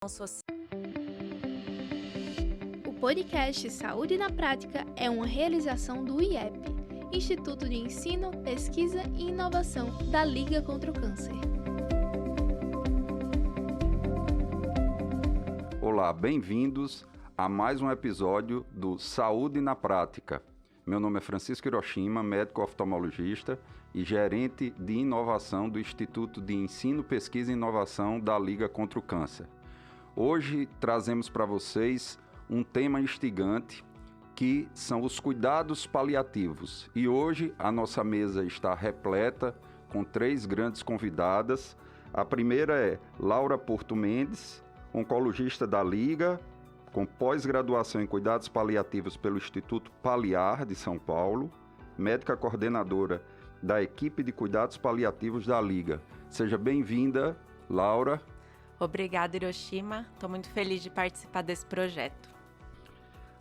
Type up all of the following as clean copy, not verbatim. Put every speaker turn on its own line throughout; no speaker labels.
social.
O podcast Saúde na Prática é uma realização do IEP, Instituto de Ensino, Pesquisa e Inovação da Liga contra o Câncer.
Olá, bem-vindos a mais um episódio do Saúde na Prática. Meu nome é Francisco Hiroshima, médico oftalmologista e gerente de inovação do Instituto de Ensino, Pesquisa e Inovação da Liga contra o Câncer. Hoje trazemos para vocês um tema instigante que são os cuidados paliativos. E hoje a nossa mesa está repleta com 3 grandes convidadas. A primeira é Laura Porto Mendes, oncologista da Liga, com pós-graduação em cuidados paliativos pelo Instituto Paliar de São Paulo, médica coordenadora da equipe de cuidados paliativos da Liga. Seja bem-vinda, Laura.
Obrigada, Hiroshima. Estou muito feliz de participar desse projeto.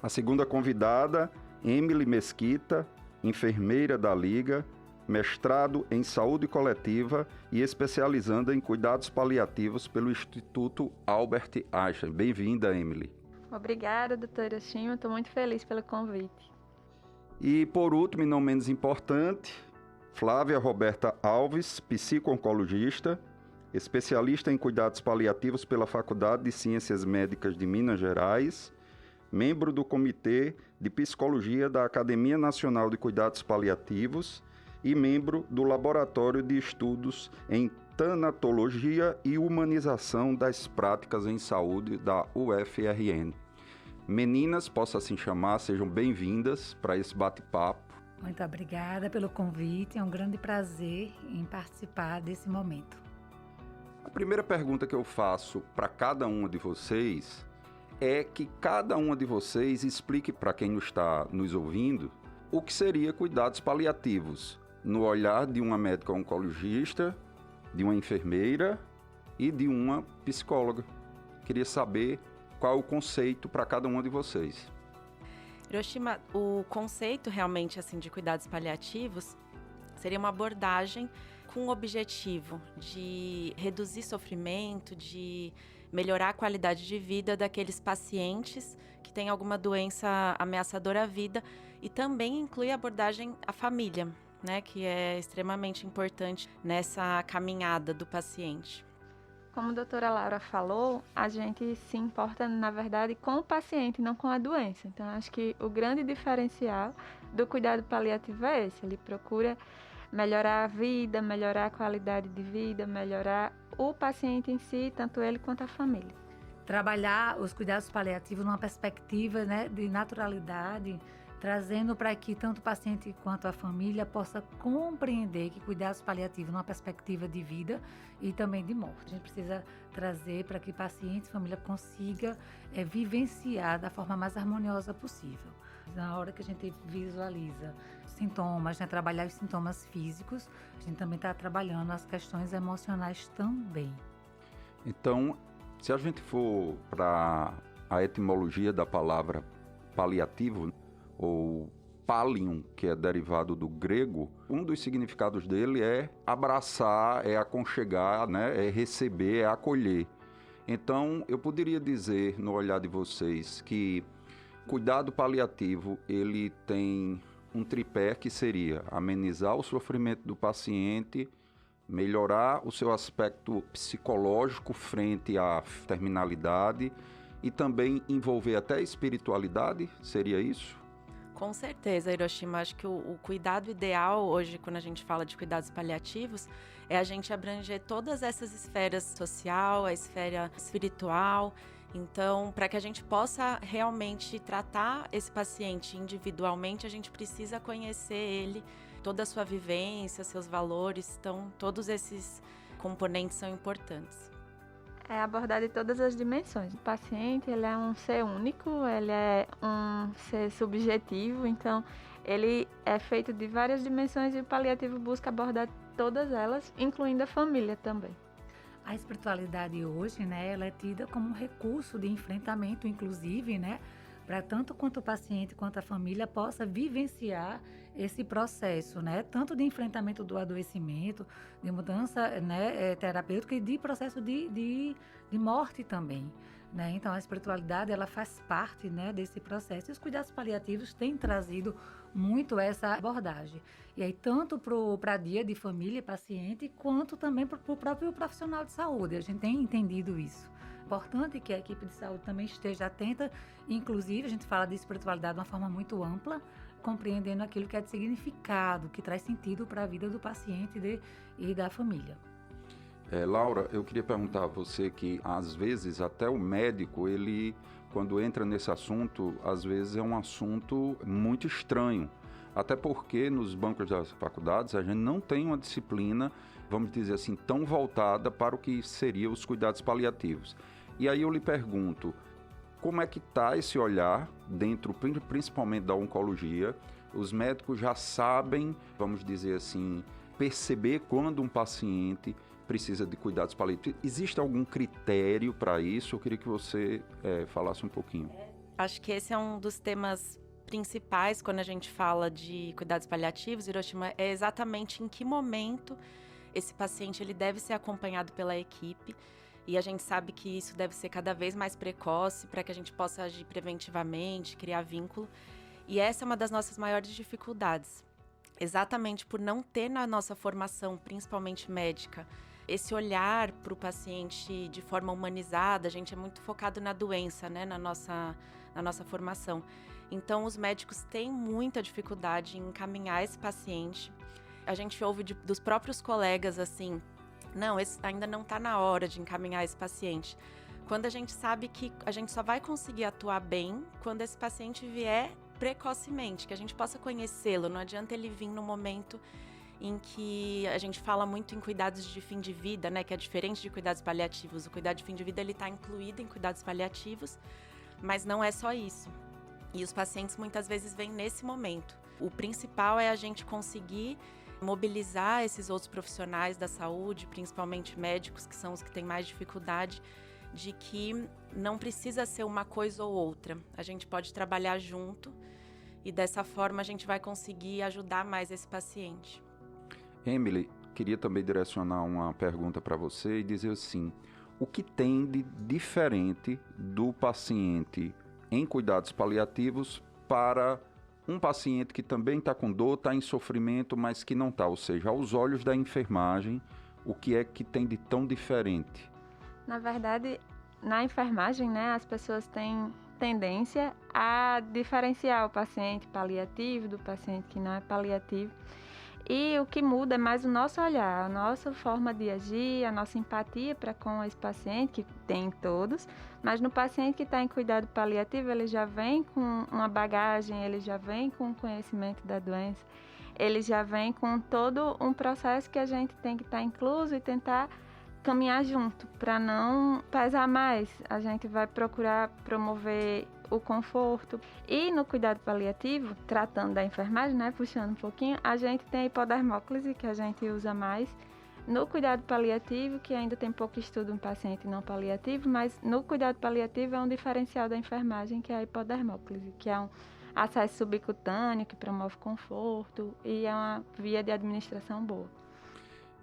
A segunda convidada, Emily Mesquita, enfermeira da Liga, mestrado em saúde coletiva e especializando em cuidados paliativos pelo Instituto Albert Einstein. Bem-vinda, Emily.
Obrigada, doutora Hiroshima. Estou muito feliz pelo convite.
E, por último, e não menos importante, Flávia Roberta Alves, psico-oncologista, especialista em cuidados paliativos pela Faculdade de Ciências Médicas de Minas Gerais, membro do Comitê de Psicologia da Academia Nacional de Cuidados Paliativos e membro do Laboratório de Estudos em Tanatologia e Humanização das Práticas em Saúde da UFRN. Meninas, posso assim chamar, sejam bem-vindas para esse bate-papo.
Muito obrigada pelo convite, é um grande prazer em participar desse momento.
A primeira pergunta que eu faço para cada uma de vocês é que cada uma de vocês explique para quem está nos ouvindo o que seria cuidados paliativos, no olhar de uma médica oncologista, de uma enfermeira e de uma psicóloga. Queria saber qual é o conceito para cada uma de vocês.
Hiroshima, o conceito realmente assim, de cuidados paliativos seria uma abordagem com o objetivo de reduzir sofrimento, de melhorar a qualidade de vida daqueles pacientes que têm alguma doença ameaçadora à vida, e também inclui a abordagem à família, né, que é extremamente importante nessa caminhada do paciente.
Como a doutora Laura falou, a gente se importa, na verdade, com o paciente, não com a doença. Então, acho que o grande diferencial do cuidado paliativo é esse. Ele procura melhorar a vida, melhorar a qualidade de vida, melhorar o paciente em si, tanto ele quanto a família.
Trabalhar os cuidados paliativos numa perspectiva, né, de naturalidade, trazendo para que tanto o paciente quanto a família possa compreender que cuidados paliativos numa perspectiva de vida e também de morte. A gente precisa trazer para que pacientes e família consiga vivenciar da forma mais harmoniosa possível. Na hora que a gente visualiza sintomas, né, trabalhar os sintomas físicos, a gente também está trabalhando as questões emocionais também.
Então, se a gente for para a etimologia da palavra paliativo, ou pallium, que é derivado do grego, um dos significados dele é abraçar, é aconchegar, né? É receber, é acolher. Então, eu poderia dizer, no olhar de vocês, que cuidado paliativo, ele tem um tripé que seria amenizar o sofrimento do paciente, melhorar o seu aspecto psicológico frente à terminalidade e também envolver até a espiritualidade, seria isso?
Com certeza, Hiroshima. Acho que o cuidado ideal hoje, quando a gente fala de cuidados paliativos, é a gente abranger todas essas esferas social, a esfera espiritual. Então, para que a gente possa realmente tratar esse paciente individualmente, a gente precisa conhecer ele, toda a sua vivência, seus valores. Então, todos esses componentes são importantes.
É abordar de todas as dimensões. O paciente, ele é um ser único, ele é um ser subjetivo, então ele é feito de várias dimensões e o paliativo busca abordar todas elas, incluindo a família também.
A espiritualidade hoje, né, ela é tida como um recurso de enfrentamento, inclusive, né, para tanto quanto o paciente quanto a família possa vivenciar esse processo, né? Tanto de enfrentamento do adoecimento, de mudança, né, terapêutica e de processo de morte também. Né? Então, a espiritualidade ela faz parte, né, desse processo. E os cuidados paliativos têm trazido muito essa abordagem. E aí, tanto para dia de família e paciente, quanto também para o próprio profissional de saúde. A gente tem entendido isso. Importante que a equipe de saúde também esteja atenta. Inclusive, a gente fala de espiritualidade de uma forma muito ampla, compreendendo aquilo que é de significado, que traz sentido para a vida do paciente e da família.
Laura, eu queria perguntar a você que, às vezes, até o médico, ele, quando entra nesse assunto, às vezes é um assunto muito estranho. Até porque nos bancos das faculdades a gente não tem uma disciplina, vamos dizer assim, tão voltada para o que seriam os cuidados paliativos. E aí eu lhe pergunto, como é que está esse olhar dentro, principalmente da oncologia? Os médicos já sabem, vamos dizer assim, perceber quando um paciente precisa de cuidados paliativos. Existe algum critério para isso? Eu queria que você falasse um pouquinho.
Acho que esse é um dos temas principais quando a gente fala de cuidados paliativos, Hiroshima, é exatamente em que momento esse paciente ele deve ser acompanhado pela equipe. E a gente sabe que isso deve ser cada vez mais precoce para que a gente possa agir preventivamente, criar vínculo. E essa é uma das nossas maiores dificuldades. Exatamente por não ter na nossa formação, principalmente médica, esse olhar para o paciente de forma humanizada. A gente é muito focado na doença, né, na nossa formação. Então, os médicos têm muita dificuldade em encaminhar esse paciente. A gente ouve dos próprios colegas assim, não, ainda não está na hora de encaminhar esse paciente. Quando a gente sabe que a gente só vai conseguir atuar bem quando esse paciente vier precocemente, que a gente possa conhecê-lo. Não adianta ele vir no momento em que a gente fala muito em cuidados de fim de vida, né, que é diferente de cuidados paliativos. O cuidado de fim de vida ele está incluído em cuidados paliativos, mas não é só isso. E os pacientes muitas vezes vêm nesse momento. O principal é a gente conseguir mobilizar esses outros profissionais da saúde, principalmente médicos, que são os que têm mais dificuldade, de que não precisa ser uma coisa ou outra. A gente pode trabalhar junto e dessa forma a gente vai conseguir ajudar mais esse paciente.
Emily, queria também direcionar uma pergunta para você e dizer assim, o que tem de diferente do paciente em cuidados paliativos para um paciente que também está com dor, está em sofrimento, mas que não está? Ou seja, aos olhos da enfermagem, o que é que tem de tão diferente?
Na verdade, na enfermagem, né, as pessoas têm tendência a diferenciar o paciente paliativo do paciente que não é paliativo. E o que muda é mais o nosso olhar, a nossa forma de agir, a nossa empatia para com esse paciente, que tem todos, mas no paciente que está em cuidado paliativo, ele já vem com uma bagagem, ele já vem com conhecimento da doença, ele já vem com todo um processo que a gente tem que estar incluso e tentar caminhar junto, para não pesar mais. A gente vai procurar promover o conforto. E no cuidado paliativo, tratando da enfermagem, né, puxando um pouquinho, a gente tem a hipodermólise, que a gente usa mais. No cuidado paliativo, que ainda tem pouco estudo em paciente não paliativo, mas no cuidado paliativo é um diferencial da enfermagem, que é a hipodermólise, que é um acesso subcutâneo, que promove conforto e é uma via de administração boa.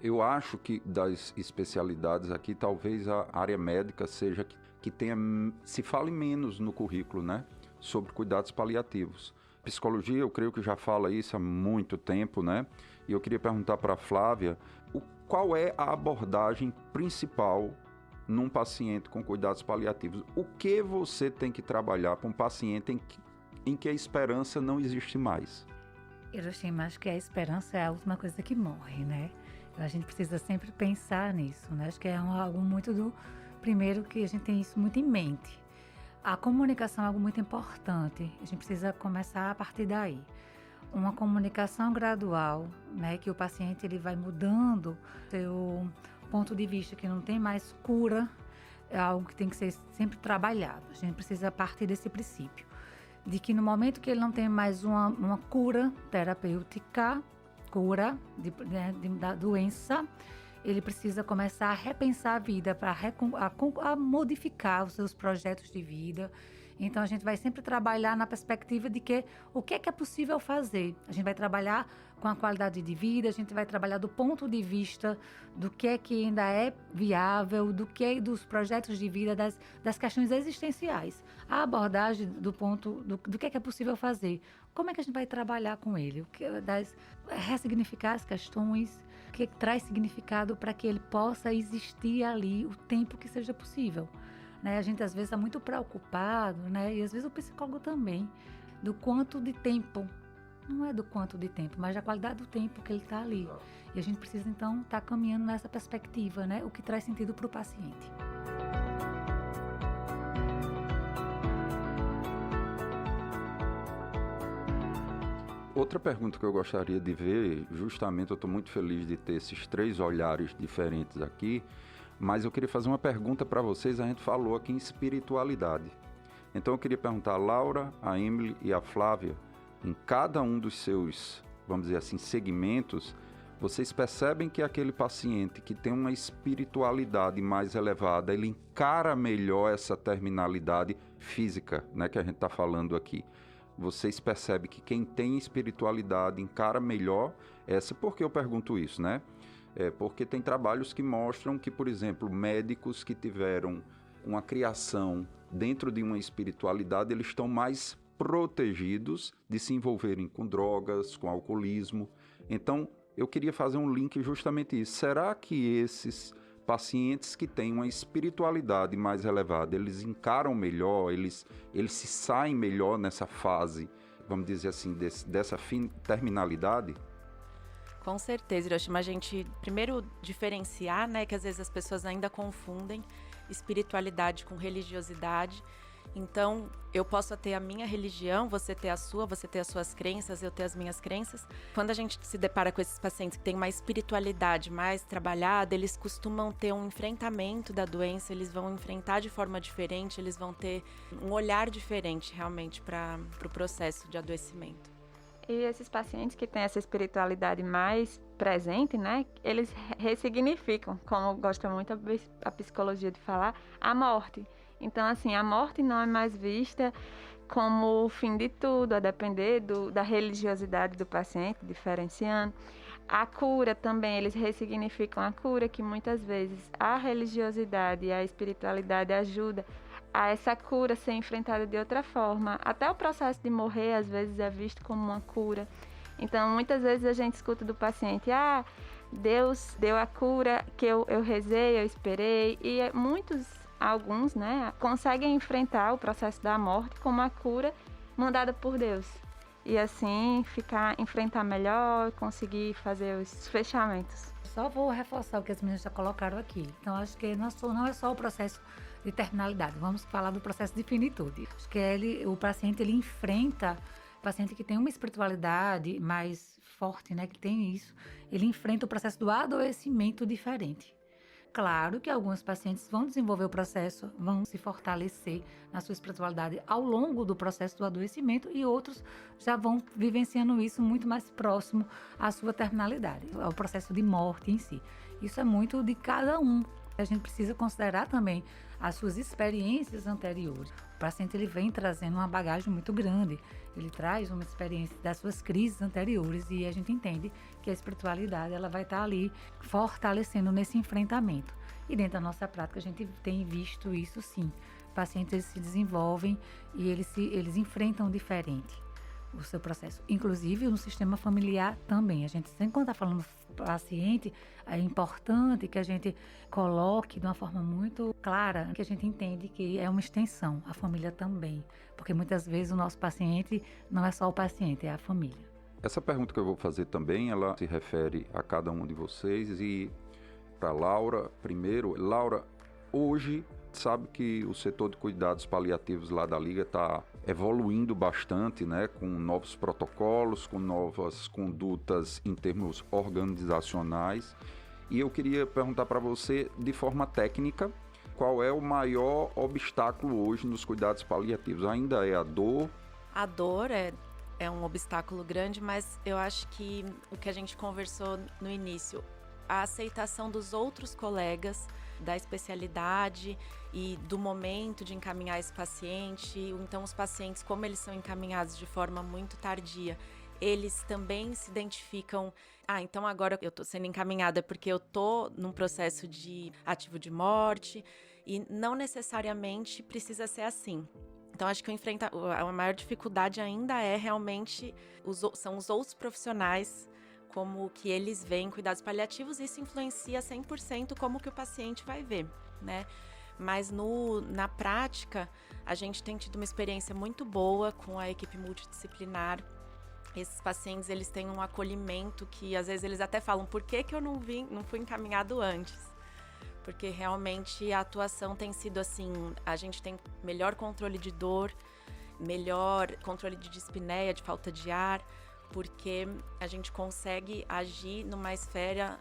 Eu acho que das especialidades aqui, talvez a área médica seja que tenha, se fale menos no currículo, né, sobre cuidados paliativos. Psicologia, eu creio que já fala isso há muito tempo, né? E eu queria perguntar para a Flávia, qual é a abordagem principal num paciente com cuidados paliativos? O que você tem que trabalhar para um paciente em que a esperança não existe mais?
Hiroshima, acho que a esperança é a última coisa que morre, né? A gente precisa sempre pensar nisso, né? Acho que é algo muito do... Primeiro que a gente tem isso muito em mente. A comunicação é algo muito importante. A gente precisa começar a partir daí. Uma comunicação gradual, né? Que o paciente ele vai mudando seu ponto de vista, que não tem mais cura, é algo que tem que ser sempre trabalhado. A gente precisa partir desse princípio. De que no momento que ele não tem mais uma cura terapêutica, da doença, ele precisa começar a repensar a vida, a modificar os seus projetos de vida Então, a gente vai sempre trabalhar na perspectiva de que o que é possível fazer. A gente vai trabalhar com a qualidade de vida, a gente vai trabalhar do ponto de vista do que ainda é viável, dos projetos de vida, das questões existenciais. A abordagem do ponto do que é possível fazer. Como é que a gente vai trabalhar com ele? Ressignificar as questões, o que traz significado para que ele possa existir ali o tempo que seja possível. Né? A gente às vezes está muito preocupado, né? E às vezes o psicólogo também, do quanto de tempo. Não é do quanto de tempo, mas da qualidade do tempo que ele está ali. E a gente precisa, então, estar caminhando nessa perspectiva, né? O que traz sentido para o paciente.
Outra pergunta que eu gostaria de ver, justamente eu estou muito feliz de ter esses 3 olhares diferentes aqui, mas eu queria fazer uma pergunta para vocês. A gente falou aqui em espiritualidade. Então eu queria perguntar a Laura, a Emily e a Flávia, em cada um dos seus, vamos dizer assim, segmentos, vocês percebem que aquele paciente que tem uma espiritualidade mais elevada, ele encara melhor essa terminalidade física, né, que a gente está falando aqui. Vocês percebem que quem tem espiritualidade encara melhor essa. Por que eu pergunto isso, né? Porque tem trabalhos que mostram que, por exemplo, médicos que tiveram uma criação dentro de uma espiritualidade, eles estão mais protegidos de se envolverem com drogas, com alcoolismo. Então, eu queria fazer um link justamente isso. Será que esses pacientes que têm uma espiritualidade mais elevada, eles encaram melhor, eles se saem melhor nessa fase, vamos dizer assim, dessa terminalidade?
Com certeza, Hiroshima. A gente primeiro diferenciar, né, que às vezes as pessoas ainda confundem espiritualidade com religiosidade. Então, eu posso ter a minha religião, você ter a sua, você ter as suas crenças, eu ter as minhas crenças. Quando a gente se depara com esses pacientes que têm uma espiritualidade mais trabalhada, eles costumam ter um enfrentamento da doença, eles vão enfrentar de forma diferente, eles vão ter um olhar diferente realmente para o processo de adoecimento.
E esses pacientes que têm essa espiritualidade mais presente, né, eles ressignificam, como gosta muito a psicologia de falar, a morte. Então, assim, a morte não é mais vista como o fim de tudo, a depender da religiosidade do paciente, diferenciando. A cura também, eles ressignificam a cura, que muitas vezes a religiosidade e a espiritualidade ajuda a essa cura ser enfrentada de outra forma. Até o processo de morrer, às vezes, é visto como uma cura. Então, muitas vezes a gente escuta do paciente, Deus deu a cura que eu rezei, eu esperei, e alguns, né, conseguem enfrentar o processo da morte como a cura mandada por Deus. E assim, enfrentar melhor, conseguir fazer os fechamentos.
Só vou reforçar o que as meninas já colocaram aqui. Então, acho que não é só o processo de terminalidade. Vamos falar do processo de finitude. Acho que o paciente enfrenta, o paciente que tem uma espiritualidade mais forte, né, que tem isso, ele enfrenta o processo do adoecimento diferente. Claro que alguns pacientes vão desenvolver o processo, vão se fortalecer na sua espiritualidade ao longo do processo do adoecimento e outros já vão vivenciando isso muito mais próximo à sua terminalidade, ao processo de morte em si. Isso é muito de cada um. A gente precisa considerar também as suas experiências anteriores. O paciente ele vem trazendo uma bagagem muito grande, ele traz uma experiência das suas crises anteriores e a gente entende que a espiritualidade ela vai estar ali fortalecendo nesse enfrentamento. E dentro da nossa prática a gente tem visto isso sim. Pacientes eles se desenvolvem e eles enfrentam diferente o seu processo, inclusive no sistema familiar também. A gente sempre, quando está falando paciente, é importante que a gente coloque de uma forma muito clara, que a gente entende que é uma extensão, a família também, porque muitas vezes o nosso paciente não é só o paciente, é a família.
Essa pergunta que eu vou fazer também, ela se refere a cada um de vocês e para Laura, primeiro. Laura, hoje sabe que o setor de cuidados paliativos lá da Liga está evoluindo bastante, né, com novos protocolos, com novas condutas em termos organizacionais. E eu queria perguntar para você, de forma técnica, qual é o maior obstáculo hoje nos cuidados paliativos? Ainda é a dor?
A dor é um obstáculo grande, mas eu acho que o que a gente conversou no início, a aceitação dos outros colegas da especialidade e do momento de encaminhar esse paciente. Então, os pacientes, como eles são encaminhados de forma muito tardia, eles também se identificam, então agora eu estou sendo encaminhada porque eu estou num processo de ativo de morte, e não necessariamente precisa ser assim. Então, acho que a maior dificuldade ainda é realmente, são os outros profissionais, como que eles veem cuidados paliativos, isso influencia 100% como que o paciente vai ver, né? Mas na prática, a gente tem tido uma experiência muito boa com a equipe multidisciplinar. Esses pacientes, eles têm um acolhimento que, às vezes, eles até falam, por que eu não fui encaminhado antes? Porque realmente a atuação tem sido assim, a gente tem melhor controle de dor, melhor controle de dispneia, de falta de ar, porque a gente consegue agir numa esfera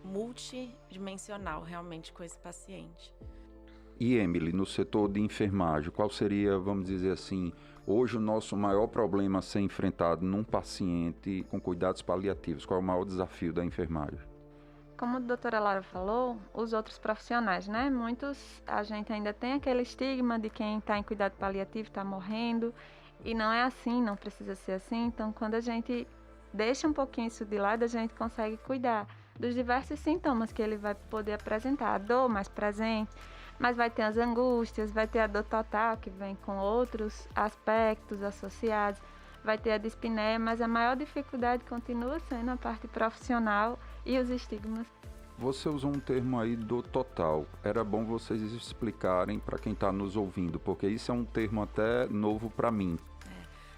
multidimensional, realmente, com esse paciente.
E, Emily, no setor de enfermagem, qual seria, vamos dizer assim, hoje o nosso maior problema a ser enfrentado num paciente com cuidados paliativos? Qual é o maior desafio da enfermagem?
Como a doutora Laura falou, os outros profissionais, né? A gente ainda tem aquele estigma de quem está em cuidado paliativo está morrendo, e não é assim, não precisa ser assim. Então, quando a gente deixa um pouquinho isso de lado, a gente consegue cuidar dos diversos sintomas que ele vai poder apresentar. A dor mais presente, mas vai ter as angústias, vai ter a dor total, que vem com outros aspectos associados, vai ter a dispneia, mas a maior dificuldade continua sendo a parte profissional e os estigmas.
Você usou um termo aí, dor total. Era bom vocês explicarem para quem está nos ouvindo, porque isso é um termo até novo para mim.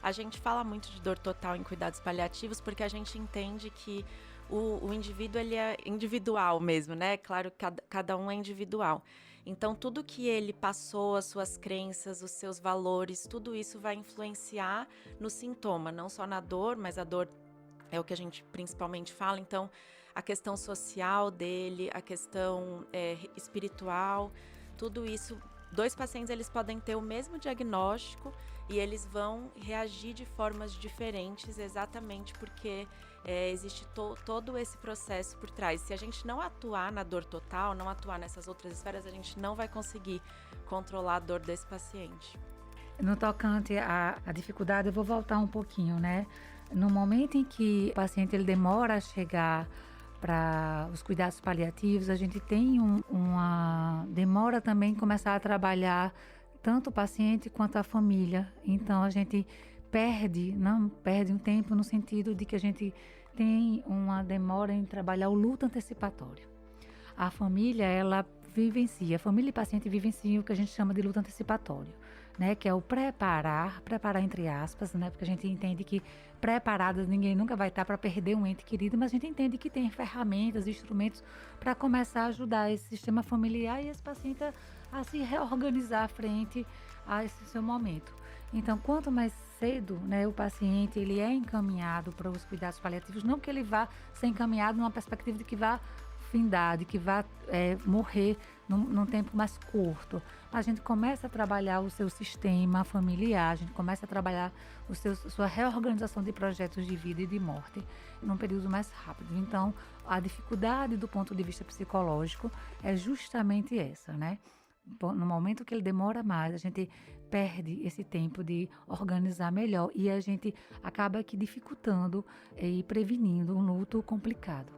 A gente fala muito de dor total em cuidados paliativos porque a gente entende que o indivíduo, ele é individual mesmo, né? Claro, cada um é individual. Então, tudo que ele passou, as suas crenças, os seus valores, tudo isso vai influenciar no sintoma, não só na dor, mas a dor é o que a gente principalmente fala. Então, a questão social dele, a questão espiritual, tudo isso. 2 pacientes, eles podem ter o mesmo diagnóstico e eles vão reagir de formas diferentes, exatamente porque existe todo esse processo por trás. Se a gente não atuar na dor total, não atuar nessas outras esferas, a gente não vai conseguir controlar a dor desse paciente.
No tocante à dificuldade, eu vou voltar um pouquinho, né? No momento em que o paciente ele demora a chegar para os cuidados paliativos, a gente tem uma demora também em começar a trabalhar tanto o paciente quanto a família. Então, a gente perde um tempo no sentido de que a gente tem uma demora em trabalhar o luto antecipatório. A família, ela vivencia, a família e paciente vivenciam o que a gente chama de luto antecipatório, né? Que é o preparar entre aspas, né? Porque a gente entende que preparado ninguém nunca vai estar para perder um ente querido, mas a gente entende que tem ferramentas, instrumentos para começar a ajudar esse sistema familiar e esse paciente a se reorganizar frente a esse seu momento. Então, quanto mais cedo, né, o paciente ele é encaminhado para os cuidados paliativos, não que ele vá ser encaminhado numa perspectiva de que vá findar, de que vá morrer num tempo mais curto. A gente começa a trabalhar o seu sistema familiar, a gente começa a trabalhar sua reorganização de projetos de vida e de morte num período mais rápido. Então, a dificuldade do ponto de vista psicológico é justamente essa, né? No momento que ele demora mais, a gente perde esse tempo de organizar melhor e a gente acaba aqui dificultando e prevenindo um luto complicado.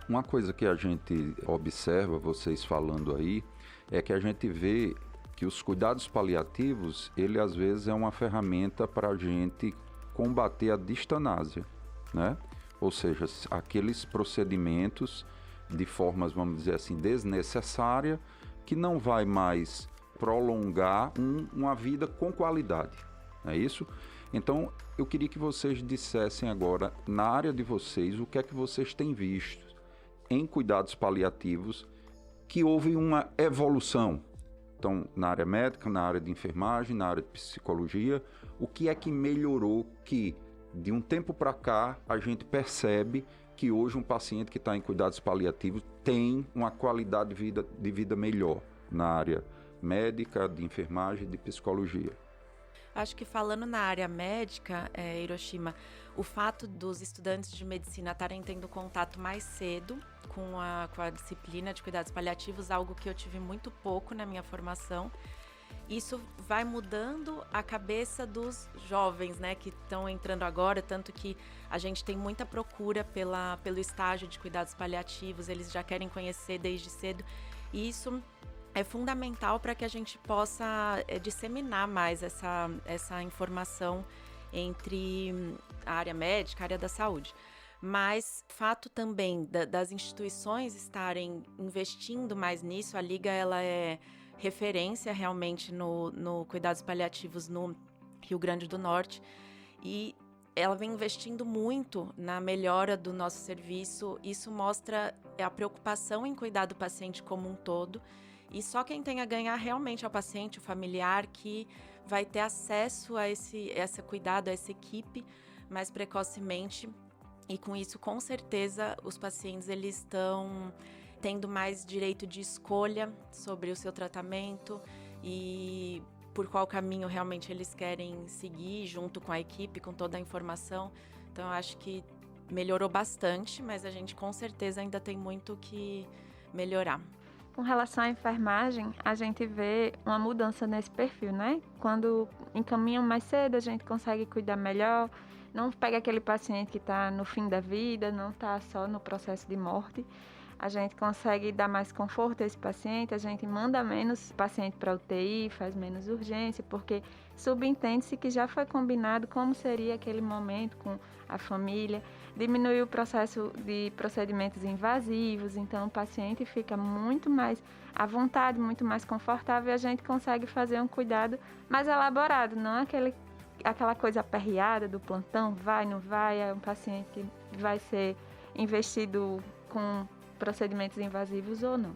Uma coisa que a gente observa, vocês falando aí, é que a gente vê que os cuidados paliativos, ele às vezes é uma ferramenta para a gente combater a distanásia, né? Ou seja, aqueles procedimentos de formas, vamos dizer assim, desnecessária, que não vai mais prolongar uma vida com qualidade, não é isso? Então, eu queria que vocês dissessem agora, na área de vocês, o que é que vocês têm visto em cuidados paliativos que houve uma evolução. Então, na área médica, na área de enfermagem, na área de psicologia, o que é que melhorou que, de um tempo para cá, a gente percebe que hoje um paciente que está em cuidados paliativos tem uma qualidade de vida melhor na área médica, de enfermagem e de psicologia?
Acho que falando na área médica, Hiroshima, o fato dos estudantes de medicina estarem tendo contato mais cedo com a disciplina de cuidados paliativos, algo que eu tive muito pouco na minha formação, isso vai mudando a cabeça dos jovens, né, que estão entrando agora, tanto que a gente tem muita procura pelo estágio de cuidados paliativos, eles já querem conhecer desde cedo, e isso é fundamental para que a gente possa disseminar mais essa informação entre a área médica, a área da saúde. Mas fato também das instituições estarem investindo mais nisso, a Liga ela é referência realmente no cuidados paliativos no Rio Grande do Norte, e ela vem investindo muito na melhora do nosso serviço. Isso mostra a preocupação em cuidar do paciente como um todo, e só quem tem a ganhar realmente é o paciente, o familiar, que vai ter acesso a esse cuidado, a essa equipe mais precocemente, e com isso, com certeza, os pacientes eles estão tendo mais direito de escolha sobre o seu tratamento e por qual caminho realmente eles querem seguir junto com a equipe, com toda a informação. Então, eu acho que melhorou bastante, mas a gente com certeza ainda tem muito que melhorar.
Com relação à enfermagem, a gente vê uma mudança nesse perfil, né? Quando encaminham mais cedo, a gente consegue cuidar melhor, não pega aquele paciente que está no fim da vida, não está só no processo de morte. A gente consegue dar mais conforto a esse paciente, a gente manda menos paciente para UTI, faz menos urgência, porque subentende-se que já foi combinado como seria aquele momento com a família, diminui o processo de procedimentos invasivos, então o paciente fica muito mais à vontade, muito mais confortável, e a gente consegue fazer um cuidado mais elaborado, não aquela coisa aperreada do plantão, vai, não vai, é um paciente que vai ser investido com procedimentos invasivos ou não.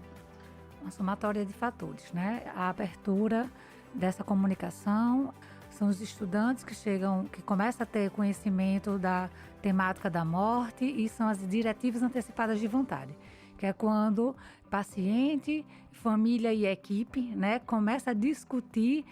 Uma somatória de fatores, né? A abertura dessa comunicação, são os estudantes que começam a ter conhecimento da temática da morte, e são as diretivas antecipadas de vontade, que é quando paciente, família e equipe, né, começa a discutir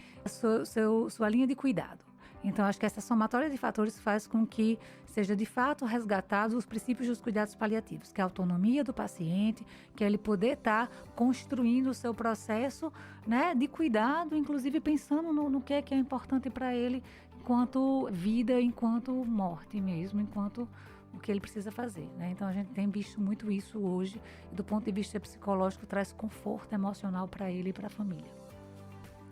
sua linha de cuidado. Então, acho que essa somatória de fatores faz com que seja de fato resgatados os princípios dos cuidados paliativos, que é a autonomia do paciente, que é ele poder estar construindo o seu processo, né, de cuidado, inclusive pensando no que é importante para ele enquanto vida, enquanto morte mesmo, enquanto o que ele precisa fazer, né? Então, a gente tem visto muito isso hoje, e do ponto de vista psicológico, traz conforto emocional para ele e para a família.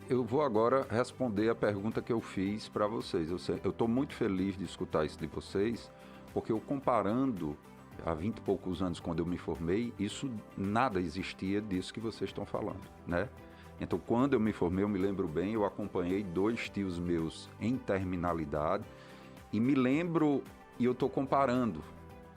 Eu vou agora responder a pergunta que eu fiz para vocês. Eu estou muito feliz de escutar isso de vocês, porque eu comparando há 20 e poucos anos, quando eu me formei, nada existia disso que vocês estão falando, né? Então, quando eu me formei, eu me lembro bem, eu acompanhei 2 tios meus em terminalidade, e me lembro, e eu estou comparando,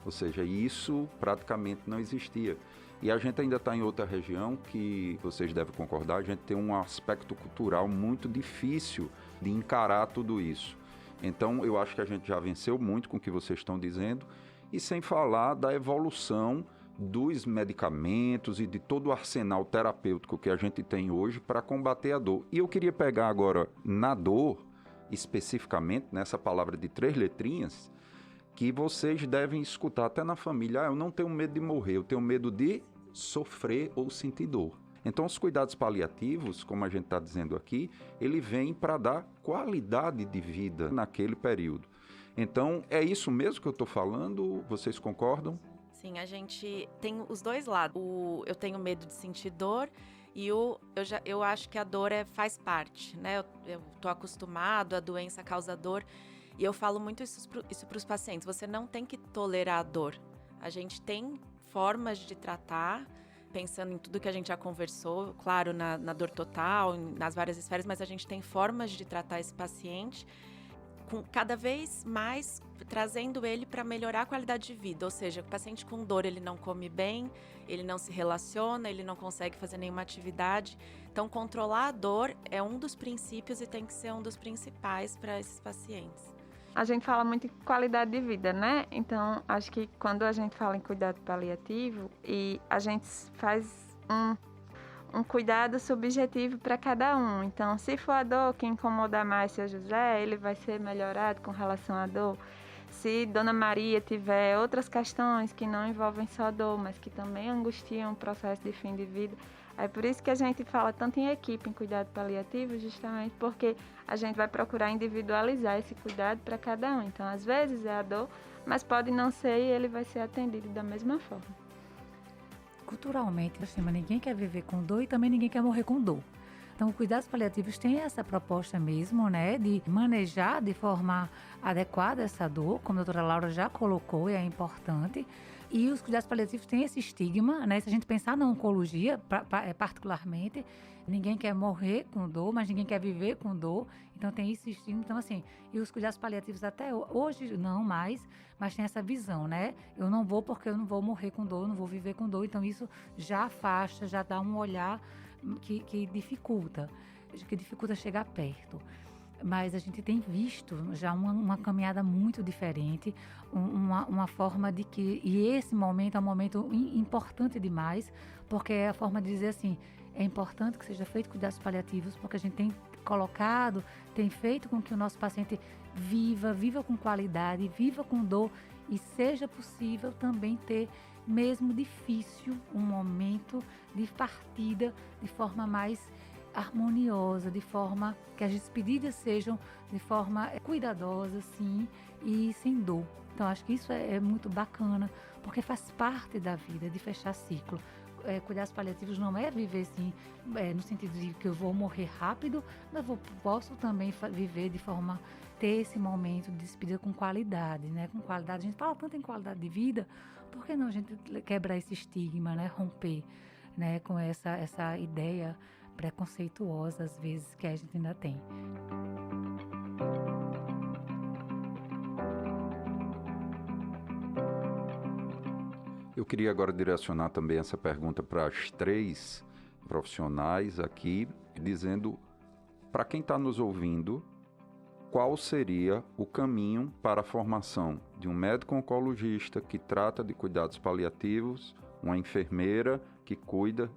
ou seja, isso praticamente não existia. E a gente ainda está em outra região que, vocês devem concordar, a gente tem um aspecto cultural muito difícil de encarar tudo isso. Então, eu acho que a gente já venceu muito com o que vocês estão dizendo, e sem falar da evolução dos medicamentos e de todo o arsenal terapêutico que a gente tem hoje para combater a dor. E eu queria pegar agora na dor, especificamente, nessa palavra de 3 letrinhas, que vocês devem escutar até na família. Eu não tenho medo de morrer, eu tenho medo de sofrer ou sentir dor. Então, os cuidados paliativos, como a gente está dizendo aqui, ele vem para dar qualidade de vida naquele período. Então, é isso mesmo que eu estou falando? Vocês concordam?
Sim, a gente tem os dois lados. Eu tenho medo de sentir dor, e eu acho que a dor faz parte, né? Eu estou acostumado, a doença causa dor. E eu falo muito isso para os pacientes. Você não tem que tolerar a dor. A gente tem formas de tratar, pensando em tudo que a gente já conversou, claro, na dor total, nas várias esferas, mas a gente tem formas de tratar esse paciente, com cada vez mais trazendo ele para melhorar a qualidade de vida. Ou seja, o paciente com dor, ele não come bem, ele não se relaciona, ele não consegue fazer nenhuma atividade. Então, controlar a dor é um dos princípios e tem que ser um dos principais para esses pacientes.
A gente fala muito em qualidade de vida, né? Então, acho que quando a gente fala em cuidado paliativo e a gente faz um cuidado subjetivo para cada um. Então, se for a dor que incomodar mais seu José, ele vai ser melhorado com relação à dor. Se Dona Maria tiver outras questões que não envolvem só dor, mas que também angustiam o processo de fim de vida, é por isso que a gente fala tanto em equipe, em cuidado paliativo, justamente porque a gente vai procurar individualizar esse cuidado para cada um. Então, às vezes é a dor, mas pode não ser e ele vai ser atendido da mesma forma.
Culturalmente, ninguém quer viver com dor e também ninguém quer morrer com dor. Então, os cuidados paliativos têm essa proposta mesmo, né, de manejar de forma adequada essa dor, como a doutora Laura já colocou, e é importante. E os cuidados paliativos têm esse estigma, né, se a gente pensar na oncologia, particularmente, ninguém quer morrer com dor, mas ninguém quer viver com dor. Então, tem esse estigma. Então, assim, e os cuidados paliativos até hoje não mais, mas tem essa visão, né? Eu não vou porque eu não vou morrer com dor, eu não vou viver com dor. Então, isso já afasta, já dá um olhar que dificulta chegar perto. Mas a gente tem visto já uma caminhada muito diferente, uma forma de que... E esse momento é um momento importante demais, porque é a forma de dizer assim, é importante que seja feito cuidados paliativos, porque a gente tem colocado, tem feito com que o nosso paciente viva com qualidade, viva com dor, e seja possível também ter, mesmo difícil, um momento de partida de forma mais harmoniosa, de forma que as despedidas sejam de forma cuidadosa, sim, e sem dor. Então, acho que isso é muito bacana, porque faz parte da vida, de fechar ciclo. Cuidados paliativos não é viver assim, no sentido de que eu vou morrer rápido, mas posso também viver de forma, ter esse momento de despedida com qualidade, né? Com qualidade, a gente fala tanto em qualidade de vida, por que não a gente quebrar esse estigma, né? Romper, né? Com essa ideia preconceituosa, às vezes, que a gente ainda tem.
Eu queria agora direcionar também essa pergunta para as 3 profissionais aqui, dizendo para quem está nos ouvindo, qual seria o caminho para a formação de um médico oncologista que trata de cuidados paliativos, uma enfermeira que cuida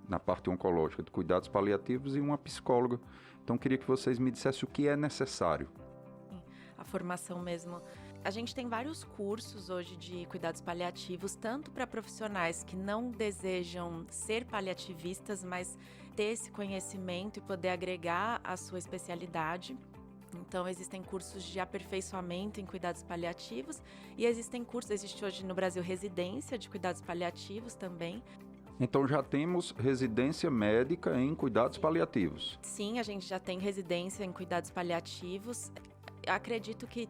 na parte oncológica de cuidados paliativos e uma psicóloga. Então, queria que vocês me dissessem o que é necessário.
A formação mesmo. A gente tem vários cursos hoje de cuidados paliativos, tanto para profissionais que não desejam ser paliativistas, mas ter esse conhecimento e poder agregar a sua especialidade. Então, existem cursos de aperfeiçoamento em cuidados paliativos e existe hoje no Brasil residência de cuidados paliativos também.
Então, já temos residência médica em cuidados paliativos.
Sim, a gente já tem residência em cuidados paliativos. Acredito que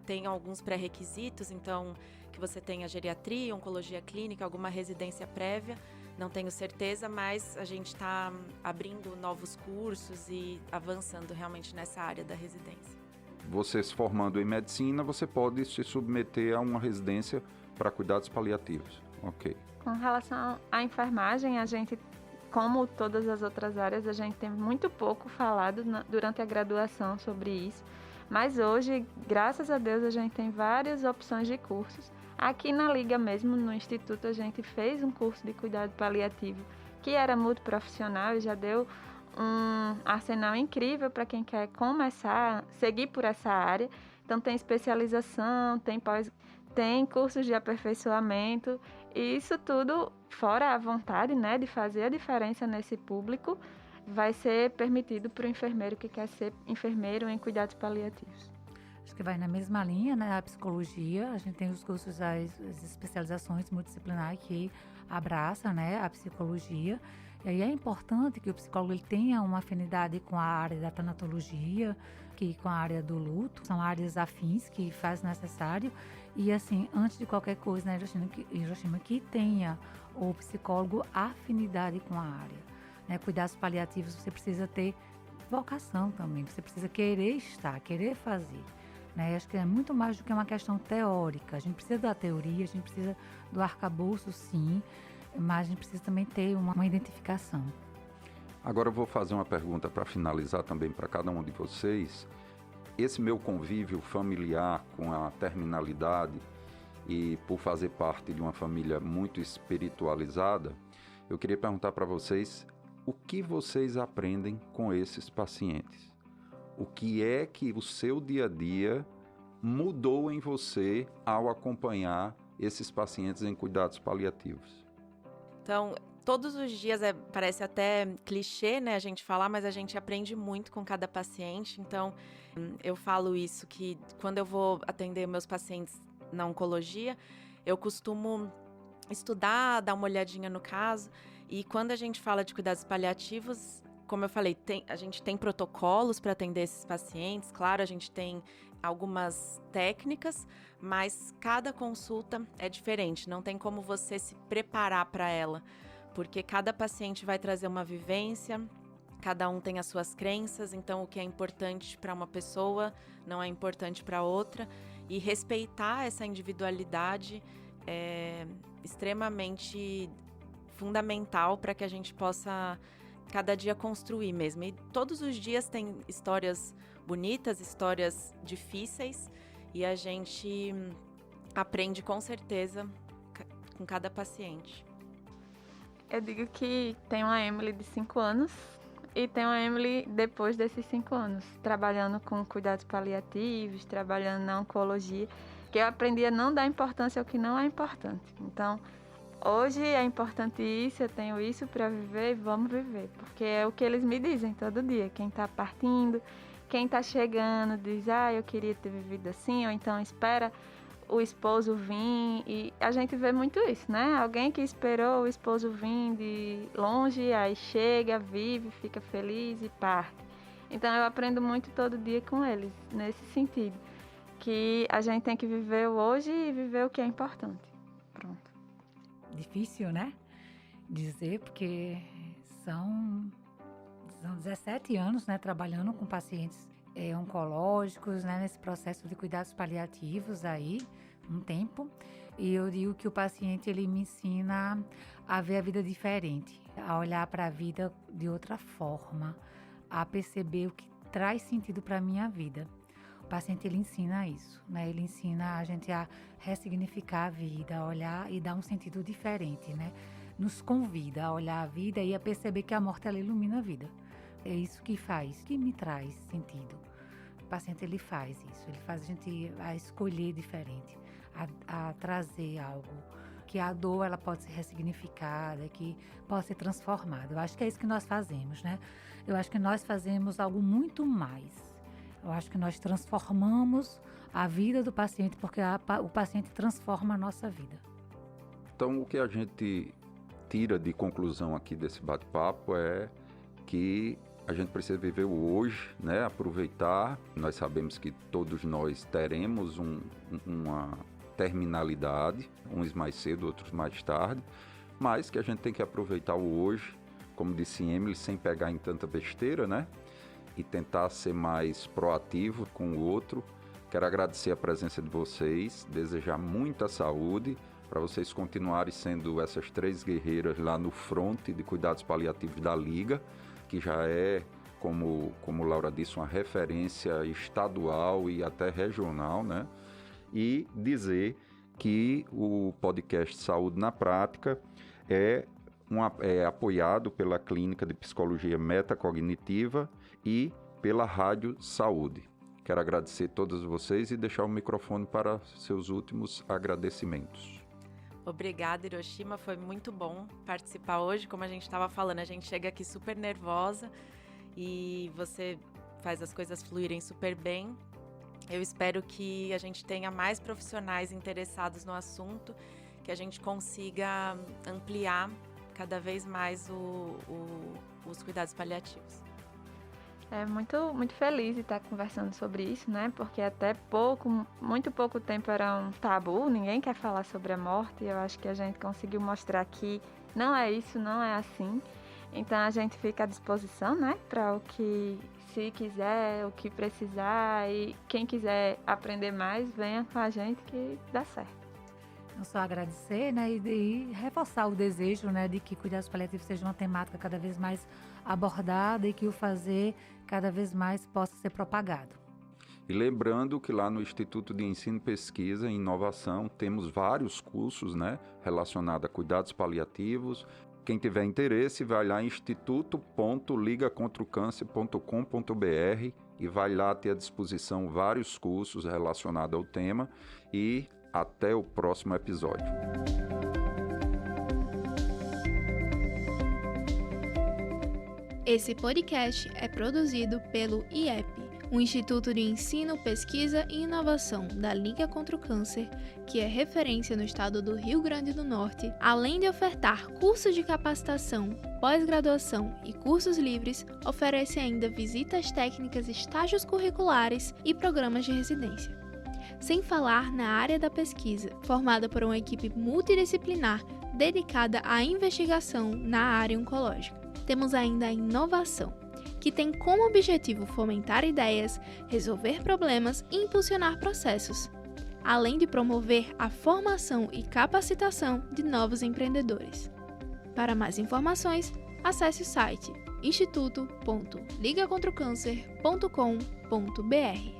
tem alguns pré-requisitos, então que você tenha geriatria, oncologia clínica, alguma residência prévia, não tenho certeza, mas a gente está abrindo novos cursos e avançando realmente nessa área da residência.
Você se formando em medicina, você pode se submeter a uma residência para cuidados paliativos. Ok.
Com relação à enfermagem, a gente, como todas as outras áreas, a gente tem muito pouco falado durante a graduação sobre isso. Mas hoje, graças a Deus, a gente tem várias opções de cursos. Aqui na Liga mesmo, no Instituto, a gente fez um curso de cuidado paliativo que era multiprofissional e já deu um arsenal incrível para quem quer começar, seguir por essa área. Então, tem especialização, tem cursos de aperfeiçoamento e isso tudo, fora a vontade, né, de fazer a diferença nesse público, vai ser permitido para o enfermeiro que quer ser enfermeiro em cuidados paliativos.
Acho que vai na mesma linha, né? A psicologia, a gente tem os cursos, as especializações multidisciplinares que abraçam, né, a psicologia. E aí é importante que o psicólogo ele tenha uma afinidade com a área da tanatologia, com a área do luto, são áreas afins que faz necessário. E assim, antes de qualquer coisa, né, Hiroshima, que tenha o psicólogo afinidade com a área. Cuidados paliativos, você precisa ter vocação também, você precisa querer estar, querer fazer. Acho que é muito mais do que uma questão teórica. A gente precisa da teoria, a gente precisa do arcabouço, sim, mas a gente precisa também ter uma identificação.
Agora eu vou fazer uma pergunta para finalizar também para cada um de vocês. Esse meu convívio familiar com a terminalidade e por fazer parte de uma família muito espiritualizada, eu queria perguntar para vocês o que vocês aprendem com esses pacientes. O que é que o seu dia a dia mudou em você ao acompanhar esses pacientes em cuidados paliativos?
Então, todos os dias, parece até clichê, né, a gente falar, mas a gente aprende muito com cada paciente. Então, eu falo isso, que quando eu vou atender meus pacientes na oncologia, eu costumo estudar, dar uma olhadinha no caso. E quando a gente fala de cuidados paliativos, como eu falei, a gente tem protocolos para atender esses pacientes. Claro, a gente tem algumas técnicas, mas cada consulta é diferente. Não tem como você se preparar para ela, porque cada paciente vai trazer uma vivência, cada um tem as suas crenças, então o que é importante para uma pessoa não é importante para outra. E respeitar essa individualidade é extremamente fundamental para que a gente possa cada dia construir mesmo. E todos os dias tem histórias bonitas, histórias difíceis, e a gente aprende com certeza com cada paciente.
Eu digo que tem uma Emily de 5 anos e tem uma Emily depois desses 5 anos, trabalhando com cuidados paliativos, trabalhando na oncologia, que eu aprendi a não dar importância ao que não é importante. Então, hoje é importante isso, eu tenho isso para viver, vamos viver. Porque é o que eles me dizem todo dia. Quem está partindo, quem está chegando, diz, eu queria ter vivido assim, ou então espera o esposo vir. E a gente vê muito isso, né? Alguém que esperou o esposo vir de longe, aí chega, vive, fica feliz e parte. Então eu aprendo muito todo dia com eles, nesse sentido. Que a gente tem que viver o hoje e viver o que é importante. Pronto.
Difícil, né? Dizer, porque são 17 anos, né, trabalhando com pacientes oncológicos, né, nesse processo de cuidados paliativos aí, um tempo. E eu digo que o paciente, ele me ensina a ver a vida diferente, a olhar para a vida de outra forma, a perceber o que traz sentido para a minha vida. O paciente, ele ensina isso, né? Ele ensina a gente a ressignificar a vida, a olhar e dar um sentido diferente, né? Nos convida a olhar a vida e a perceber que a morte, ela ilumina a vida. É isso que faz, que me traz sentido. O paciente, ele faz isso, ele faz a gente a escolher diferente, a trazer algo, que a dor, ela pode ser ressignificada, que pode ser transformada. Eu acho que é isso que nós fazemos, né? Eu acho que nós fazemos algo muito mais. Eu acho que nós transformamos a vida do paciente, porque o paciente transforma a nossa vida.
Então, o que a gente tira de conclusão aqui desse bate-papo é que a gente precisa viver o hoje, né? Aproveitar. Nós sabemos que todos nós teremos uma terminalidade, uns mais cedo, outros mais tarde, mas que a gente tem que aproveitar o hoje, como disse Emily, sem pegar em tanta besteira, né? E tentar ser mais proativo com o outro. Quero agradecer a presença de vocês, desejar muita saúde para vocês continuarem sendo essas 3 guerreiras lá no fronte de cuidados paliativos da Liga, que já é, como Laura disse, uma referência estadual e até regional, né? E dizer que o podcast Saúde na Prática é apoiado pela Clínica de Psicologia Metacognitiva e pela Rádio Saúde. Quero agradecer a todos vocês e deixar o microfone para seus últimos agradecimentos.
Obrigada, Hiroshima. Foi muito bom participar hoje. Como a gente estava falando, a gente chega aqui super nervosa e você faz as coisas fluírem super bem. Eu espero que a gente tenha mais profissionais interessados no assunto, que a gente consiga ampliar cada vez mais os cuidados paliativos.
É muito feliz de estar conversando sobre isso, né? Porque até muito pouco tempo era um tabu, ninguém quer falar sobre a morte. Eu acho que a gente conseguiu mostrar que não é isso, não é assim. Então a gente fica à disposição, né? Para o que, se quiser, o que precisar, e quem quiser aprender mais, venha com a gente que dá certo.
Não só agradecer, né, e reforçar o desejo, né, de que cuidados paliativos seja uma temática cada vez mais abordada e que o fazer cada vez mais possa ser propagado.
E lembrando que lá no Instituto de Ensino, Pesquisa e Inovação temos vários cursos, né, relacionados a cuidados paliativos. quem tiver interesse, vai lá em instituto.ligacontraocâncer.com.br e vai lá ter à disposição vários cursos relacionados ao tema e até o próximo episódio.
Esse podcast é produzido pelo IEP, o Instituto de Ensino, Pesquisa e Inovação da Liga contra o Câncer, que é referência no estado do Rio Grande do Norte, além de ofertar cursos de capacitação, pós-graduação e cursos livres, oferece ainda visitas técnicas, estágios curriculares e programas de residência. Sem falar na área da pesquisa, formada por uma equipe multidisciplinar dedicada à investigação na área oncológica. Temos ainda a inovação, que tem como objetivo fomentar ideias, resolver problemas e impulsionar processos, além de promover a formação e capacitação de novos empreendedores. Para mais informações, acesse o site instituto.ligacontraocâncer.com.br.